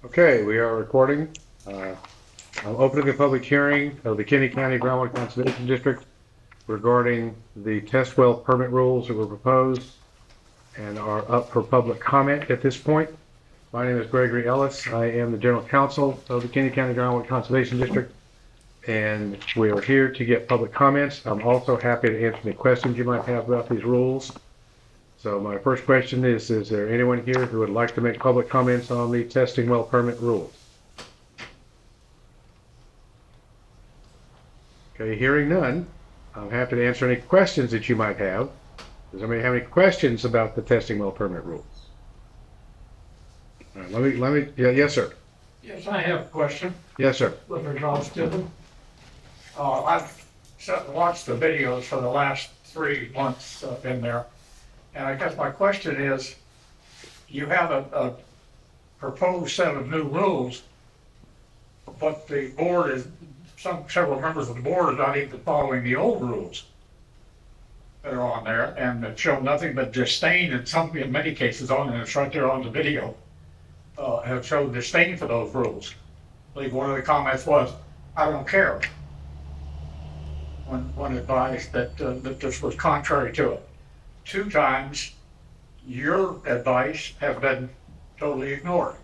Okay, we are recording. I'm opening a public hearing of the Kinney County Groundwater Conservation District regarding the test well permit rules that were proposed and are up for public comment at this point. My name is Gregory Ellis. I am the General Counsel of the Kinney County Groundwater Conservation District, and we are here to get public comments. I'm also happy to answer any questions you might have about these rules. So my first question is there anyone here who would like to make public comments on the testing well permit rules? Okay, hearing none, I'm happy to answer any questions that you might have. Does anybody have any questions about the testing well permit rules? All right, yeah, yes, sir. Yes, I have a question Yes, sir. with regards to them. I've sat and watched the videos for the last 3 months in there. And I guess my question is, you have a proposed set of new rules, but the board is, several members of the board are not even following the old rules that are on there and that show nothing but disdain in many cases on, and it's right there on the video, have shown disdain for those rules. I believe one of the comments was, I don't care, when advised that this was contrary to it. 2 times, your advice has been totally ignored.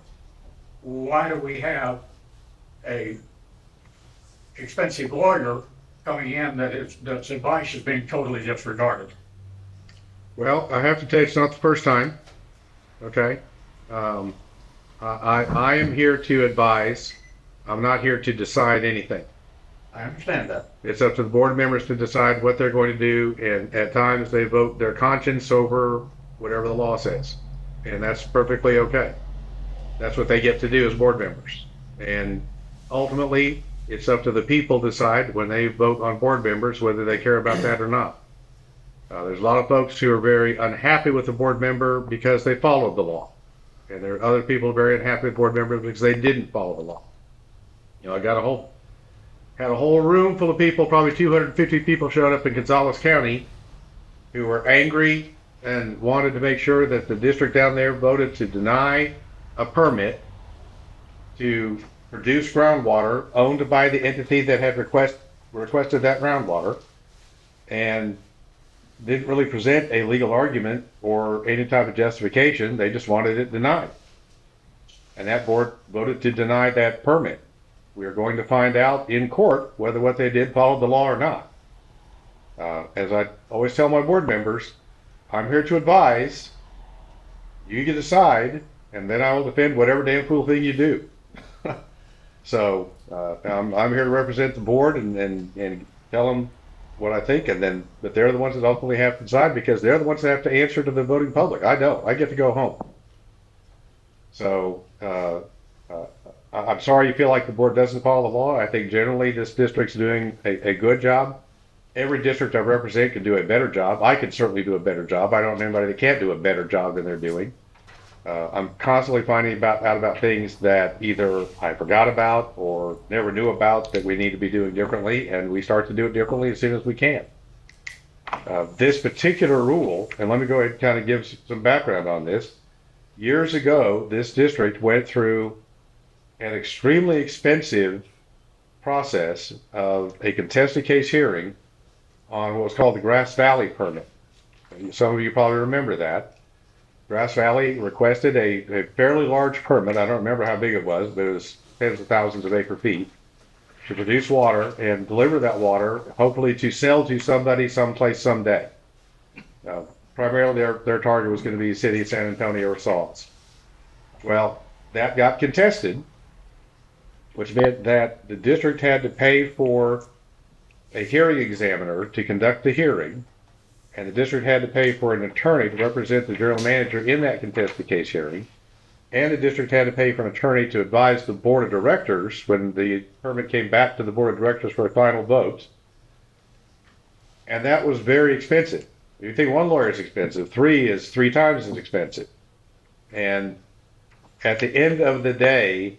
Why do we have a expensive lawyer coming in that's advice is being totally disregarded? Well, I have to tell you, it's not the first time. Okay. I am here to advise. I'm not here to decide anything. I understand that. It's up to the board members to decide what they're going to do, and at times they vote their conscience over whatever the law says, and that's perfectly okay. That's what they get to do as board members, and ultimately it's up to the people to decide when they vote on board members whether they care about that or not. There's a lot of folks who are very unhappy with the board member because they followed the law, and there are other people very unhappy with board members because they didn't follow the law. I had a whole room full of people, probably 250 people showed up in Gonzales County who were angry and wanted to make sure that the district down there voted to deny a permit to produce groundwater owned by the entity that had requested that groundwater, and didn't really present a legal argument or any type of justification. They just wanted it denied. And that board voted to deny that permit. We are going to find out in court whether what they did followed the law or not. As I always tell my board members, I'm here to advise. You can decide, and then I will defend whatever damn fool thing you do. So I'm here to represent the board and tell them what I think, but they're the ones that ultimately have to decide, because they're the ones that have to answer to the voting public. I don't. I get to go home. So I'm sorry you feel like the board doesn't follow the law. I think generally this district's doing a good job. Every district I represent can do a better job. I can certainly do a better job. I don't know anybody that can't do a better job than they're doing. I'm constantly finding out about things that either I forgot about or never knew about that we need to be doing differently, and we start to do it differently as soon as we can. This particular rule, and let me go ahead and kind of give some background on this. Years ago, this district went through an extremely expensive process of a contested case hearing on what was called the Grass Valley permit. Some of you probably remember that. Grass Valley requested a fairly large permit. I don't remember how big it was, but it was tens of thousands of acre feet, to produce water and deliver that water, hopefully to sell to somebody someplace someday. Primarily their target was going to be the city of San Antonio or Saws. Well, that got contested, which meant that the district had to pay for a hearing examiner to conduct the hearing, and the district had to pay for an attorney to represent the general manager in that contested case hearing, and the district had to pay for an attorney to advise the board of directors when the permit came back to the board of directors for a final vote. And that was very expensive. If you think one lawyer is expensive, 3 is 3 times as expensive. And at the end of the day,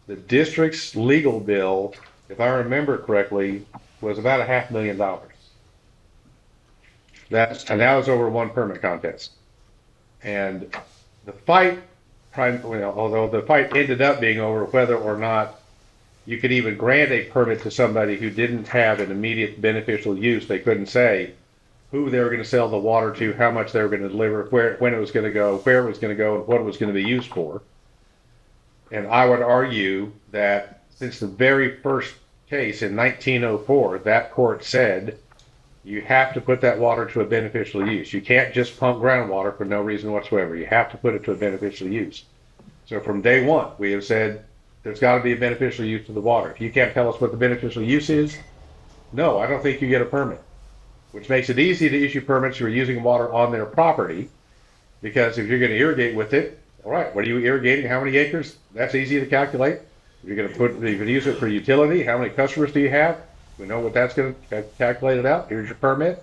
the district's legal bill, if I remember correctly, was about $500,000. And that was over one permit contest. And the fight although the fight ended up being over whether or not you could even grant a permit to somebody who didn't have an immediate beneficial use. They couldn't say who they were going to sell the water to, how much they were going to deliver, when it was going to go, where it was going to go, and what it was going to be used for. And I would argue that since the very first case in 1904, that court said you have to put that water to a beneficial use. You can't just pump groundwater for no reason whatsoever. You have to put it to a beneficial use. So from day one, we have said there's got to be a beneficial use to the water. If you can't tell us what the beneficial use is, no, I don't think you get a permit, which makes it easy to issue permits who are using water on their property, because if you're going to irrigate with it, all right, what are you irrigating? How many acres? That's easy to calculate. If you're going to use it for utility, how many customers do you have? We know what that's going to calculate it out. Here's your permit.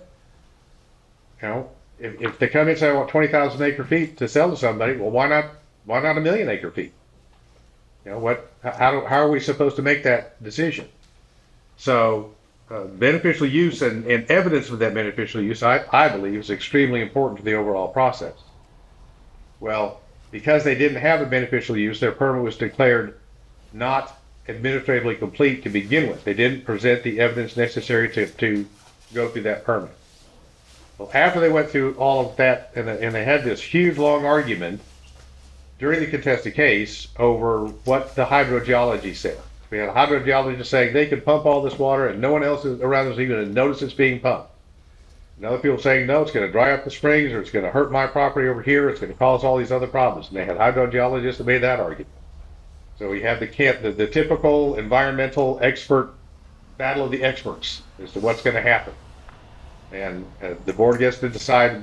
You know, if they come in and say I want 20,000 acre feet to sell to somebody, well, why not 1,000,000 acre feet? You know, how are we supposed to make that decision? So beneficial use and evidence of that beneficial use, I believe, is extremely important to the overall process. Well, because they didn't have a beneficial use, their permit was declared not administratively complete to begin with. They didn't present the evidence necessary to go through that permit. Well, after they went through all of that, and they had this huge long argument during the contested case over what the hydrogeology said. We had a hydrogeologist saying they could pump all this water and no one else around us even notice it's being pumped. And other people saying, no, it's going to dry up the springs, or it's going to hurt my property over here, it's going to cause all these other problems. And they had hydrogeologists that made that argument. So we have the typical environmental expert battle of the experts as to what's going to happen. And the board gets to decide,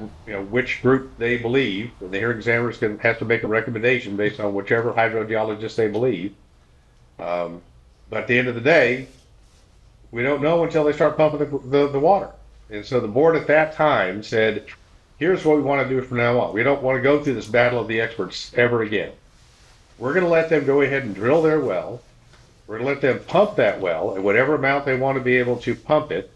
which group they believe, and the hearing examiner has to make a recommendation based on whichever hydrogeologist they believe. But at the end of the day, we don't know until they start pumping the water. And so the board at that time said, here's what we want to do from now on. We don't want to go through this battle of the experts ever again. We're going to let them go ahead and drill their well. We're going to let them pump that well at whatever amount they want to be able to pump it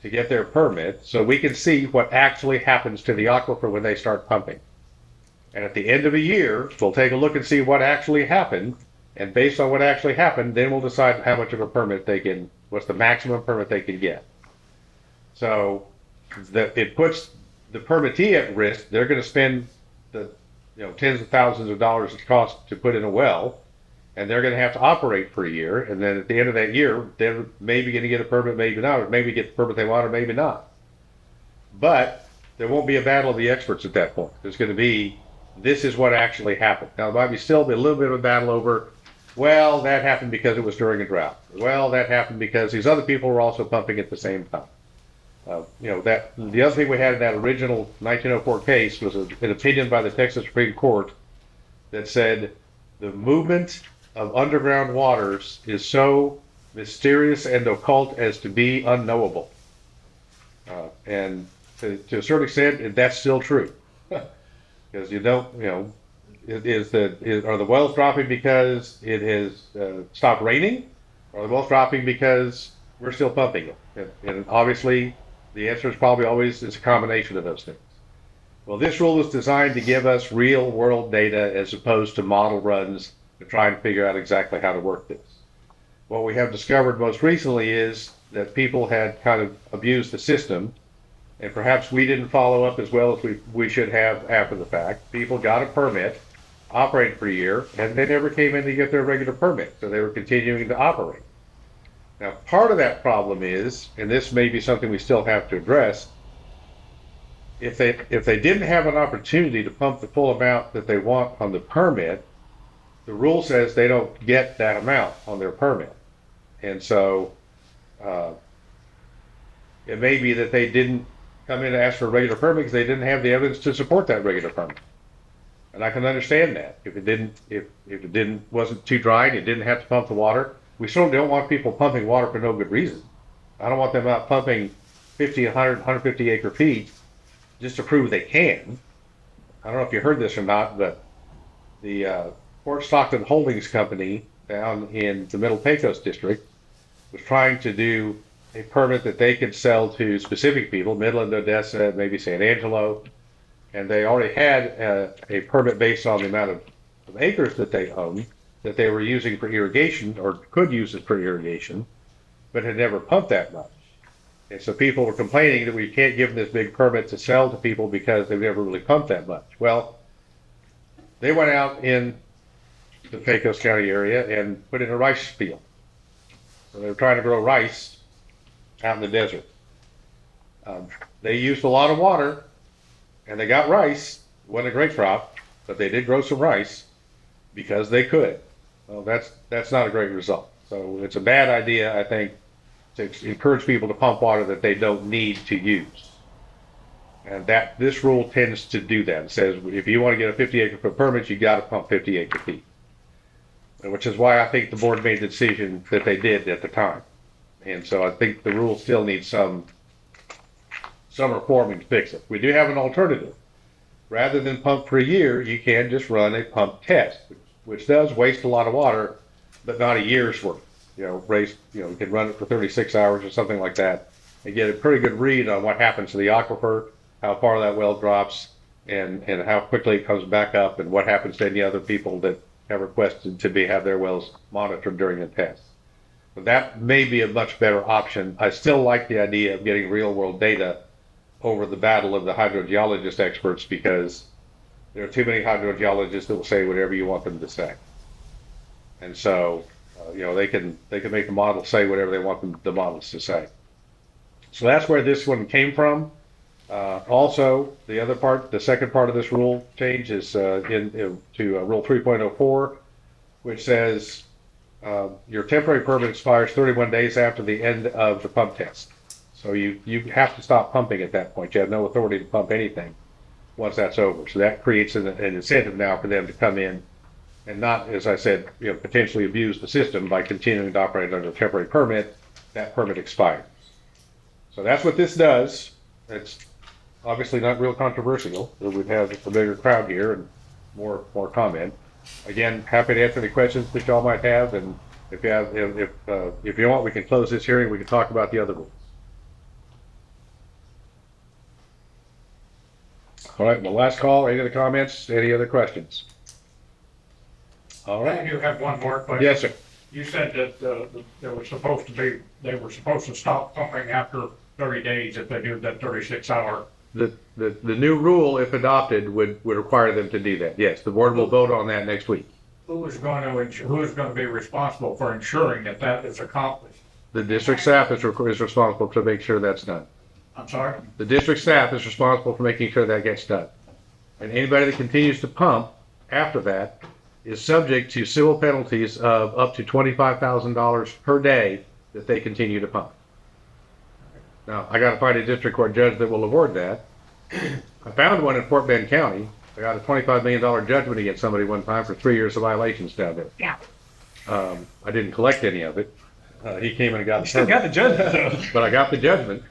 to get their permit, so we can see what actually happens to the aquifer when they start pumping. And at the end of a year, we'll take a look and see what actually happened. And based on what actually happened, then we'll decide how much of a permit what's the maximum permit they can get. So it puts the permittee at risk. They're going to spend the tens of thousands of dollars it costs to put in a well, and they're going to have to operate for a year. And then at the end of that year, they're maybe going to get a permit, maybe not, or maybe get the permit they want, or maybe not. But there won't be a battle of the experts at that point. There's going to be, this is what actually happened. Now, there might still be a little bit of a battle over, well, that happened because it was during a drought. Well, that happened because these other people were also pumping at the same time. The other thing we had in that original 1904 case was an opinion by the Texas Supreme Court that said the movement of underground waters is so mysterious and occult as to be unknowable. And to a certain extent, that's still true. Because are the wells dropping because it has stopped raining? Or are the wells dropping because we're still pumping it? And obviously, the answer is probably always it's a combination of those things. Well, this rule is designed to give us real world data as opposed to model runs to try and figure out exactly how to work this. What we have discovered most recently is that people had kind of abused the system, and perhaps we didn't follow up as well as we should have after the fact. People got a permit, operated for a year, and they never came in to get their regular permit, so they were continuing to operate. Now, part of that problem is, and this may be something we still have to address, if they didn't have an opportunity to pump the full amount that they want on the permit, the rule says they don't get that amount on their permit. And so it may be that they didn't come in to ask for a regular permit because they didn't have the evidence to support that regular permit. And I can understand that. If it wasn't too dry and you didn't have to pump the water, we certainly don't want people pumping water for no good reason. I don't want them out pumping 50, 100, 150 acre feet just to prove they can. I don't know if you heard this or not, but the Fort Stockton Holdings Company down in the Middle Pecos district was trying to do a permit that they could sell to specific people, Midland, Odessa, maybe San Angelo, and they already had a permit based on the amount of of acres that they own that they were using for irrigation or could use it for irrigation, but had never pumped that much. And so people were complaining that we can't give them this big permit to sell to people because they've never really pumped that much. Well, they went out in the Pecos County area and put in a rice field. So they were trying to grow rice out in the desert. They used a lot of water and they got rice. It wasn't a great crop, but they did grow some rice because they could. Well, that's not a great result. So it's a bad idea, I think, to encourage people to pump water that they don't need to use. And that this rule tends to do that. It says if you want to get a 50 acre foot permit, you got to pump 50 acre feet. Which is why I think the board made the decision that they did at the time. And so I think the rule still needs some reforming to fix it. We do have an alternative. Rather than pump for a year, you can just run a pump test, which does waste a lot of water, but not a year's worth. You can run it for 36 hours or something like that and get a pretty good read on what happens to the aquifer, how far that well drops, and how quickly it comes back up, and what happens to any other people that have requested to have their wells monitored during the test. But that may be a much better option. I still like the idea of getting real world data over the battle of the hydrogeologist experts, because there are too many hydrogeologists that will say whatever you want them to say. And so, they can make the model say whatever they want the models to say. So that's where this one came from. Also, the second part of this rule change is to Rule 3.04, which says your temporary permit expires 31 days after the end of the pump test. So you have to stop pumping at that point. You have no authority to pump anything once that's over. So that creates an incentive now for them to come in and not, as I said, potentially abuse the system by continuing to operate under a temporary permit. That permit expires. So that's what this does. It's obviously not real controversial. We'd have a bigger crowd here and more comment. Again, happy to answer any questions that y'all might have, and if you want, we can close this hearing. We can talk about the other rules. All right. Well, last call. Any other comments? Any other questions? All right. I do have one more question. Yes, sir. You said that they were supposed to stop pumping after 30 days if they do that 36-hour. The new rule, if adopted, would require them to do that. Yes, the board will vote on that next week. Who is going to be responsible for ensuring that is accomplished? The district staff is responsible to make sure that's done. I'm sorry? The district staff is responsible for making sure that gets done. And anybody that continues to pump after that is subject to civil penalties of up to $25,000 per day that they continue to pump. Now, I got to find a district court judge that will award that. I found one in Fort Bend County. I got a $25 million judgment against somebody one time for 3 years of violations down there. Yeah. I didn't collect any of it. He came in and got the Still got the judgment though. But I got the judgment.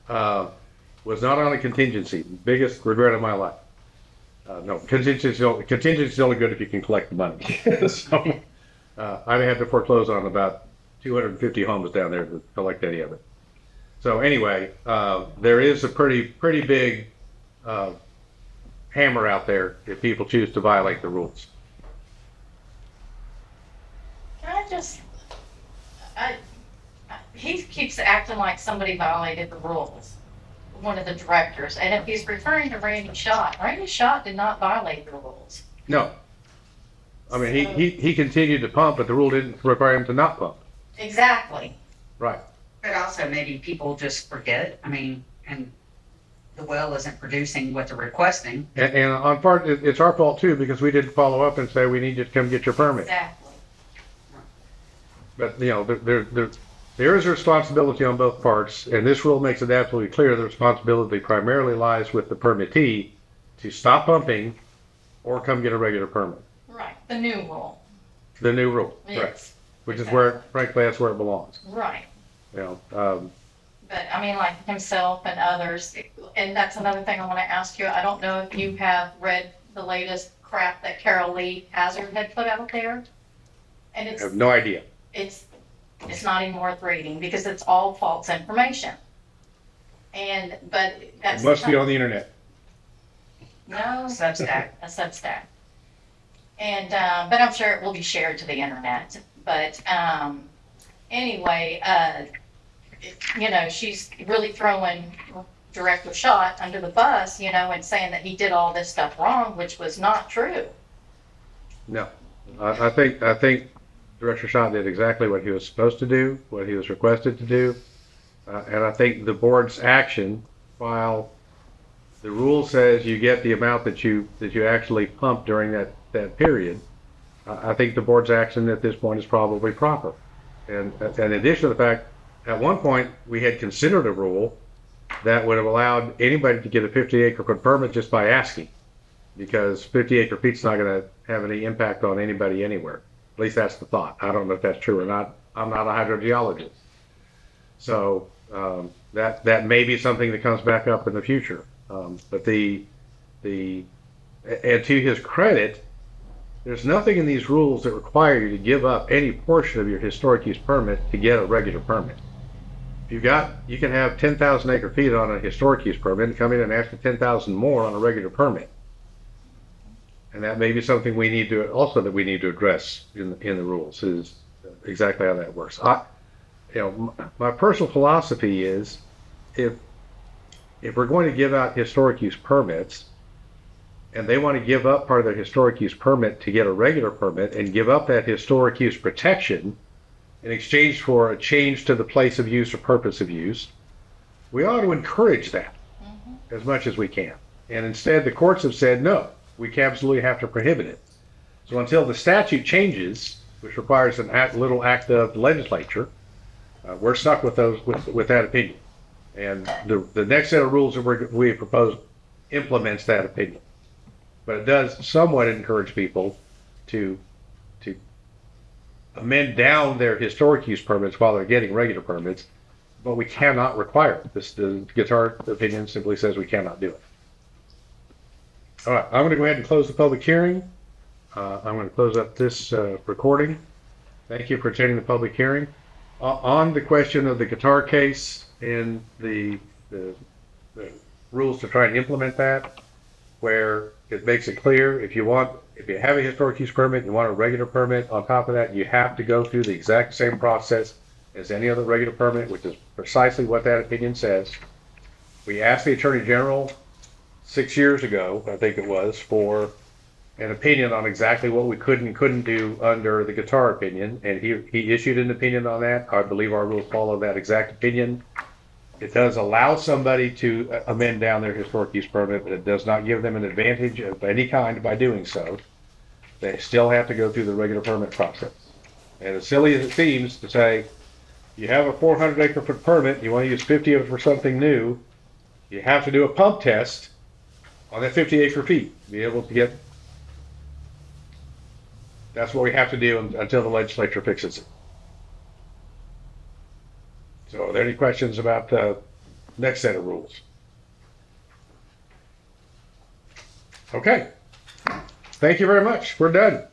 Was not on a contingency. Biggest regret of my life. No, contingency is only good if you can collect the money. So, I had to foreclose on about 250 homes down there to collect any of it. So anyway, there is a pretty big hammer out there if people choose to violate the rules. He keeps acting like somebody violated the rules, one of the directors, and if he's referring to Randy Schott did not violate the rules. No. I mean, he continued to pump, but the rule didn't require him to not pump. Exactly. Right. But also maybe people just forget, and the well isn't producing what they're requesting. And on part, it's our fault too, because we didn't follow up and say, we need you to come get your permit. Exactly. But, there is a responsibility on both parts, and this rule makes it absolutely clear the responsibility primarily lies with the permittee to stop pumping or come get a regular permit. Right, the new rule. The new rule, Yes. correct. Which is where, frankly, that's where it belongs. Right. But like himself and others, and that's another thing I want to ask you. I don't know if you have read the latest crap that Carol Lee Hazard had put out there. And I have no idea. It's not even worth reading because it's all false information. But that's. It must be on the internet. No, Substack. a Substack. And, but I'm sure it will be shared to the internet. But, anyway, you know, she's really throwing Director Schott under the bus, you know, and saying that he did all this stuff wrong, which was not true. No, I think Director Schott did exactly what he was supposed to do, what he was requested to do. And I think the board's action, while the rule says you get the amount that you actually pump during that period, I think the board's action at this point is probably proper. And in addition to the fact, at one point, we had considered a rule that would have allowed anybody to get a 50-acre permit just by asking, because 50-acre feet's not going to have any impact on anybody anywhere. At least that's the thought. I don't know if that's true or not. I'm not a hydrogeologist. So that may be something that comes back up in the future. But and to his credit, there's nothing in these rules that require you to give up any portion of your historic use permit to get a regular permit. You can have 10,000 acre feet on a historic use permit and come in and ask for 10,000 more on a regular permit. And that may be something we need to address in the rules, is exactly how that works. My personal philosophy is, if we're going to give out historic use permits, and they want to give up part of their historic use permit to get a regular permit and give up that historic use protection in exchange for a change to the place of use or purpose of use, we ought to encourage that as much as we can. And instead, the courts have said, no, we absolutely have to prohibit it. So until the statute changes, which requires a little act of the legislature, we're stuck with that opinion. And the next set of rules that we propose implements that opinion. But it does somewhat encourage people to amend down their historic use permits while they're getting regular permits, but we cannot require it. The guitar opinion simply says we cannot do it. All right, I'm going to go ahead and close the public hearing. I'm going to close up this recording. Thank you for attending the public hearing. On the question of the guitar case and the rules to try and implement that, where it makes it clear if you have a historic use permit and you want a regular permit on top of that, you have to go through the exact same process as any other regular permit, which is precisely what that opinion says. We asked the Attorney General 6 years ago, I think it was, for an opinion on exactly what we could and couldn't do under the guitar opinion, and he issued an opinion on that. I believe our rules follow that exact opinion. It does allow somebody to amend down their historic use permit, but it does not give them an advantage of any kind by doing so. They still have to go through the regular permit process. And as silly as it seems to say, you have a 400 acre foot permit, you want to use 50 of it for something new, you have to do a pump test on that 50 acre feet to be able to get. That's what we have to do until the legislature fixes it. So are there any questions about the next set of rules? Okay. Thank you very much. We're done.